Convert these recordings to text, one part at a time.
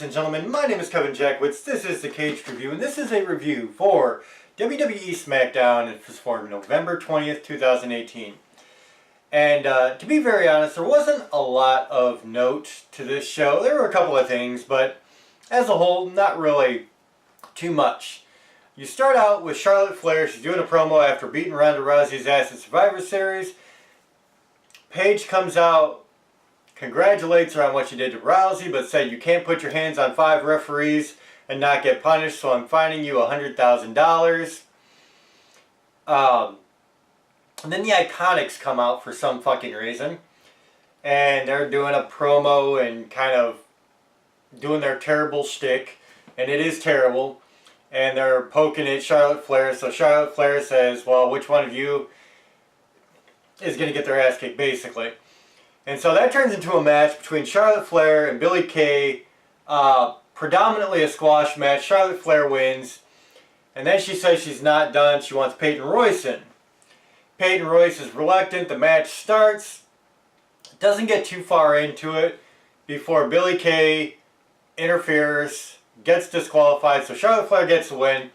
ladies and gentlemen, my name is Kevin Jackwitz. This is the Kaged Review, and this is a review for WWE SmackDown. It was for November 20th, 2018. And to be very honest, there wasn't a lot of note to this show. There were a couple of things, but as a whole, not really too much. You start out with Charlotte Flair. She's doing a promo after beating Ronda Rousey's ass at Survivor Series. Paige comes out, congratulates her on what she did to Rousey, but said you can't put your hands on 5 referees and not get punished, so I'm fining you $100,000. And then the Iconics come out for some fucking reason, and they're doing a promo and kind of doing their terrible shtick, and it is terrible, and they're poking at Charlotte Flair, so Charlotte Flair says, well, which one of you is going to get their ass kicked, basically. And so that turns into a match between Charlotte Flair and Billie Kay, predominantly a squash match. Charlotte Flair wins, and then she says she's not done. She wants Peyton Royce in. Peyton Royce is reluctant. The match starts. Doesn't get too far into it before Billie Kay interferes, gets disqualified, so Charlotte Flair gets the win.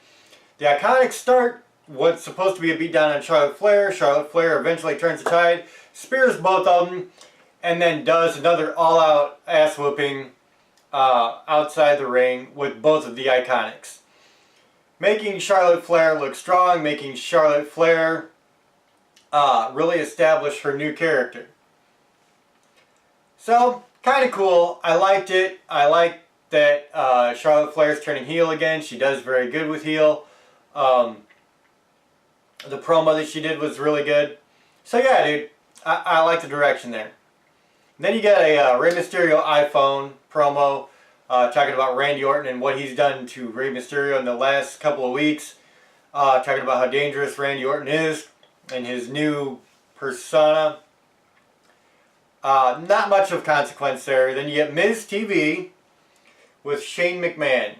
The Iconics start what's supposed to be a beatdown on Charlotte Flair. Charlotte Flair eventually turns the tide, spears both of them, and then does another all-out ass-whooping outside the ring with both of the Iconics. Making Charlotte Flair look strong, making Charlotte Flair really establish her new character. So, kind of cool. I liked it. I like that Charlotte Flair's turning heel again. She does very good with heel. The promo that she did was really good. So yeah, dude, I like the direction there. Then you get a Rey Mysterio iPhone promo talking about Randy Orton and what he's done to Rey Mysterio in the last couple of weeks. Talking about how dangerous Randy Orton is and his new persona. Not much of consequence there. Then you get Miz TV with Shane McMahon.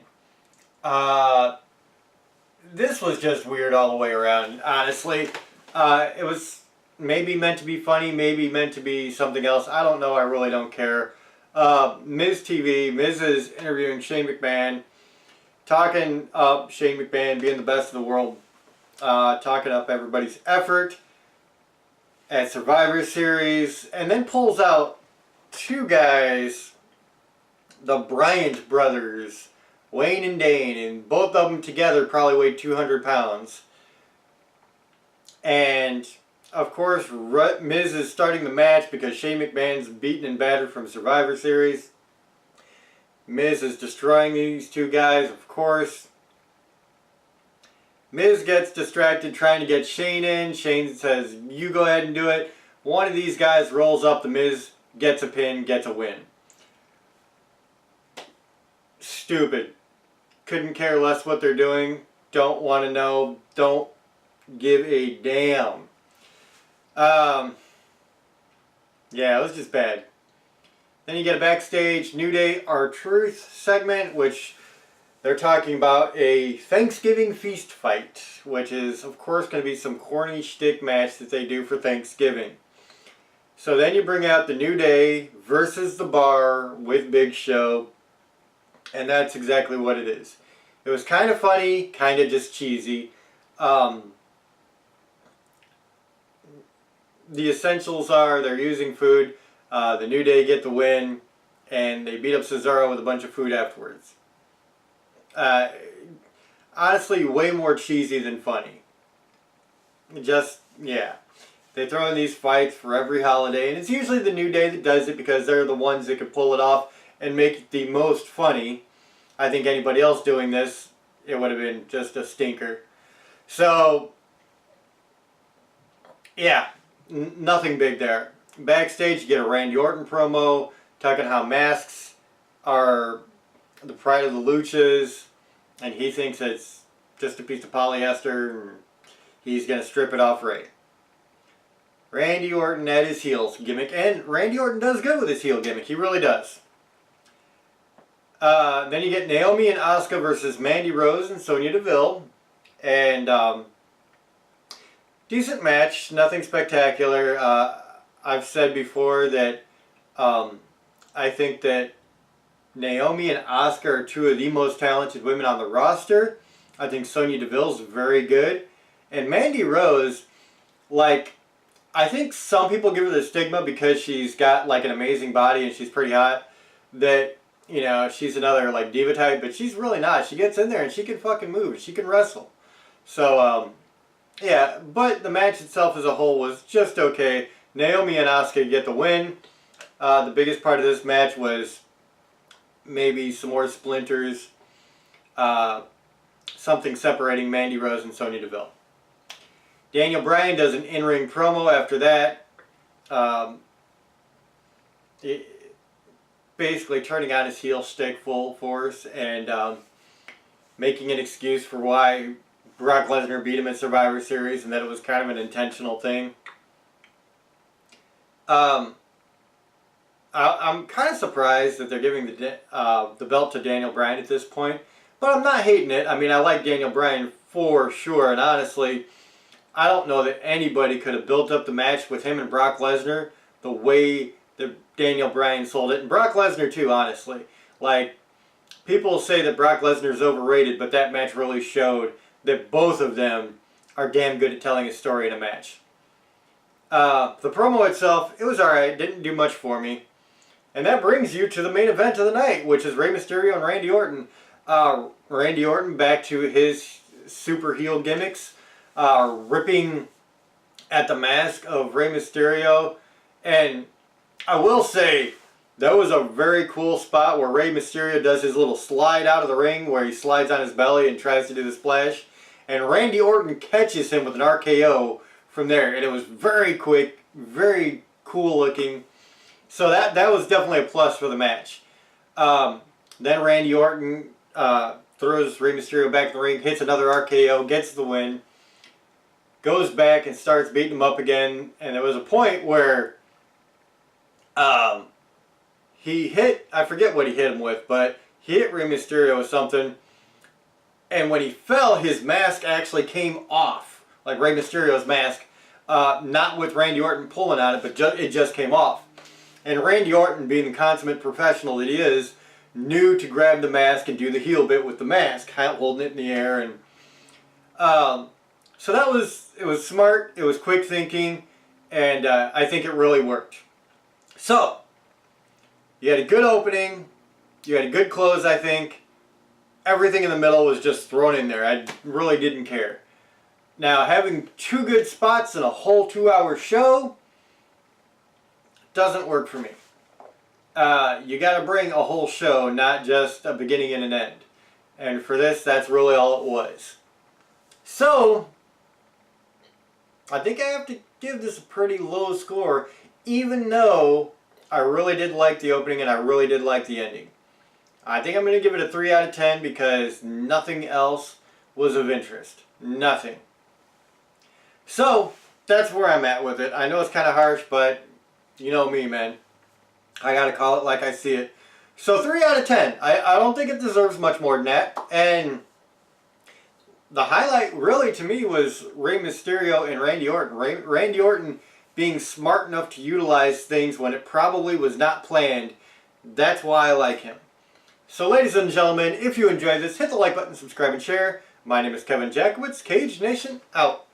This was just weird all the way around, honestly. It was maybe meant to be funny, maybe meant to be something else. I don't know. I really don't care. Miz TV, Miz is interviewing Shane McMahon, talking up Shane McMahon being the best in the world, talking up everybody's effort at Survivor Series, and then pulls out 2 guys, the Bryan brothers, Wayne and Dane, and both of them together probably weighed 200 pounds. And of course, Miz is starting the match because Shane McMahon's beaten and battered from Survivor Series. Miz is destroying these 2 guys, of course. Miz gets distracted trying to get Shane in. Shane says, you go ahead and do it. One of these guys rolls up. The Miz gets a pin, gets a win. Stupid. Couldn't care less what they're doing. Don't want to know. Don't give a damn. Yeah, it was just bad. Then you get a backstage New Day R-Truth segment, which they're talking about a Thanksgiving feast fight, which is, of course, going to be some corny shtick match that they do for Thanksgiving. So then you bring out the New Day versus the Bar with Big Show, and that's exactly what it is. It was kind of funny, kind of just cheesy. The essentials are they're using food, the New Day get the win, and they beat up Cesaro with a bunch of food afterwards. Honestly, way more cheesy than funny. Just, yeah. They throw in these fights for every holiday, and it's usually the New Day that does it because they're the ones that can pull it off and make it the most funny. I think anybody else doing this, it would have been just a stinker. So, yeah, nothing big there. Backstage, you get a Randy Orton promo talking how masks are the pride of the luchas, and he thinks it's just a piece of polyester, and he's going to strip it off Ray. Randy Orton at his heels gimmick, and Randy Orton does good with his heel gimmick, he really does. Then you get Naomi and Oscar versus Mandy Rose and Sonya Deville, and decent match, nothing spectacular. I've said before that I think that Naomi and Oscar are two of the most talented women on the roster. I think Sonya Deville's very good. And Mandy Rose, like, I think some people give her the stigma because she's got like an amazing body and she's pretty hot, that, you know, she's another like diva type, but she's really not. She gets in there and she can fucking move. She can wrestle. So, yeah, but the match itself as a whole was just okay. Naomi and Asuka get the win. The biggest part of this match was maybe some more splinters, something separating Mandy Rose and Sonya Deville. Daniel Bryan does an in-ring promo after that, basically turning on his heel stick full force and making an excuse for why Brock Lesnar beat him at Survivor Series and that it was kind of an intentional thing. I'm kind of surprised that they're giving the belt to Daniel Bryan at this point, but I'm not hating it. I mean, I like Daniel Bryan for sure, and honestly, I don't know that anybody could have built up the match with him and Brock Lesnar the way that Daniel Bryan sold it. And Brock Lesnar too, honestly. Like, people say that Brock Lesnar is overrated, but that match really showed that both of them are damn good at telling a story in a match. The promo itself, it was alright, didn't do much for me. And that brings you to the main event of the night, which is Rey Mysterio and Randy Orton. Randy Orton back to his super heel gimmicks. Ripping at the mask of Rey Mysterio, and I will say that was a very cool spot where Rey Mysterio does his little slide out of the ring where he slides on his belly and tries to do the splash, and Randy Orton catches him with an RKO from there, and it was very quick, very cool looking, so that was definitely a plus for the match. Then Randy Orton throws Rey Mysterio back in the ring, hits another RKO, gets the win, goes back and starts beating him up again, and there was a point where he hit, I forget what he hit him with, but he hit Rey Mysterio with something, and when he fell, his mask actually came off, like Rey Mysterio's mask, not with Randy Orton pulling on it, but it just came off. And Randy Orton, being the consummate professional that he is, knew to grab the mask and do the heel bit with the mask, holding it in the air, and so it was smart, it was quick thinking, and I think it really worked. So, you had a good opening, you had a good close, I think. Everything in the middle was just thrown in there. I really didn't care. Now, having two good spots in a whole 2-hour show doesn't work for me. You got to bring a whole show, not just a beginning and an end. And for this, that's really all it was. So, I think I have to give this a pretty low score, even though I really did like the opening and I really did like the ending. I think I'm going to give it a 3 out of 10 because nothing else was of interest. Nothing. So, that's where I'm at with it. I know it's kind of harsh, but you know me, man. I got to call it like I see it. So, 3 out of 10. I don't think it deserves much more than that. And the highlight really to me was Rey Mysterio and Randy Orton. Randy Orton being smart enough to utilize things when it probably was not planned. That's why I like him. So ladies and gentlemen, if you enjoyed this, hit the like button, subscribe, and share. My name is Kevin Jackowitz. Kaged Nation, out.